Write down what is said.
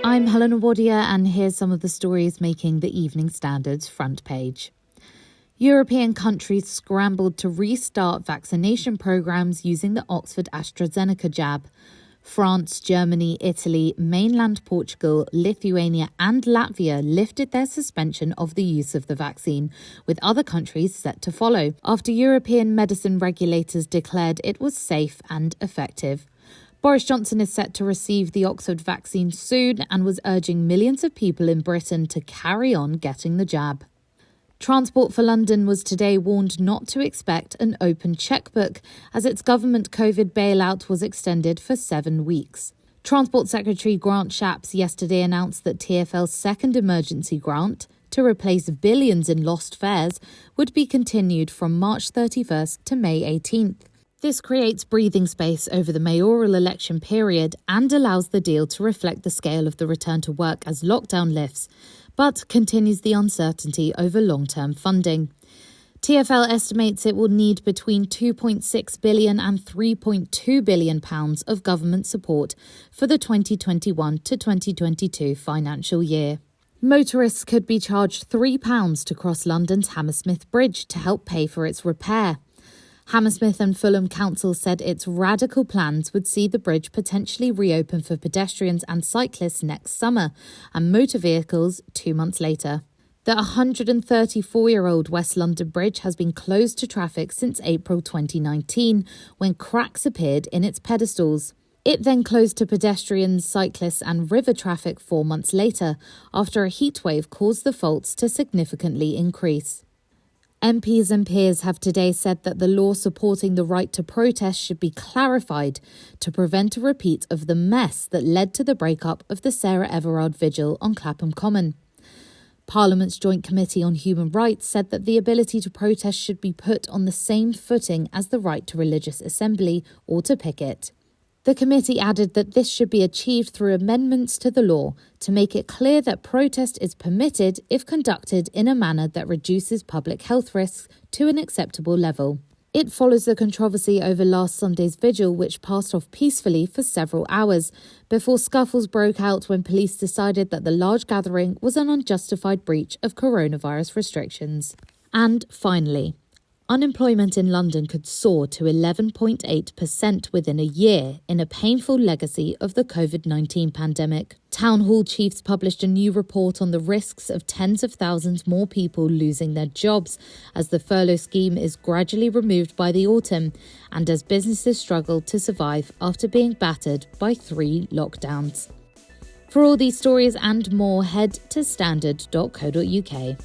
I'm Helena Wadia, and here's some of the stories making the Evening Standard's front page. European countries scrambled to restart vaccination programs using the Oxford-AstraZeneca jab. France, Germany, Italy, mainland Portugal, Lithuania and Latvia lifted their suspension of the use of the vaccine, with other countries set to follow, after European medicine regulators declared it was safe and effective. Boris Johnson is set to receive the Oxford vaccine soon and was urging millions of people in Britain to carry on getting the jab. Transport for London was today warned not to expect an open chequebook as its government COVID bailout was extended for 7 weeks. Transport Secretary Grant Shapps yesterday announced that TfL's second emergency grant, to replace billions in lost fares, would be continued from March 31st to May 18th. This creates breathing space over the mayoral election period and allows the deal to reflect the scale of the return to work as lockdown lifts, but continues the uncertainty over long-term funding. TfL estimates it will need between £2.6 billion and £3.2 billion of government support for the 2021 to 2022 financial year. Motorists could be charged £3 to cross London's Hammersmith Bridge to help pay for its repair. Hammersmith and Fulham Council said its radical plans would see the bridge potentially reopen for pedestrians and cyclists next summer and motor vehicles 2 months later. The 134-year-old West London Bridge has been closed to traffic since April 2019, when cracks appeared in its pedestals. It then closed to pedestrians, cyclists and river traffic 4 months later, after a heatwave caused the faults to significantly increase. MPs and peers have today said that the law supporting the right to protest should be clarified to prevent a repeat of the mess that led to the breakup of the Sarah Everard vigil on Clapham Common. Parliament's Joint Committee on Human Rights said that the ability to protest should be put on the same footing as the right to religious assembly or to picket. The committee added that this should be achieved through amendments to the law to make it clear that protest is permitted if conducted in a manner that reduces public health risks to an acceptable level. It follows the controversy over last Sunday's vigil, which passed off peacefully for several hours, before scuffles broke out when police decided that the large gathering was an unjustified breach of coronavirus restrictions. And finally, unemployment in London could soar to 11.8% within a year in a painful legacy of the COVID-19 pandemic. Town hall chiefs published a new report on the risks of tens of thousands more people losing their jobs as the furlough scheme is gradually removed by the autumn and as businesses struggle to survive after being battered by 3 lockdowns. For all these stories and more, head to standard.co.uk.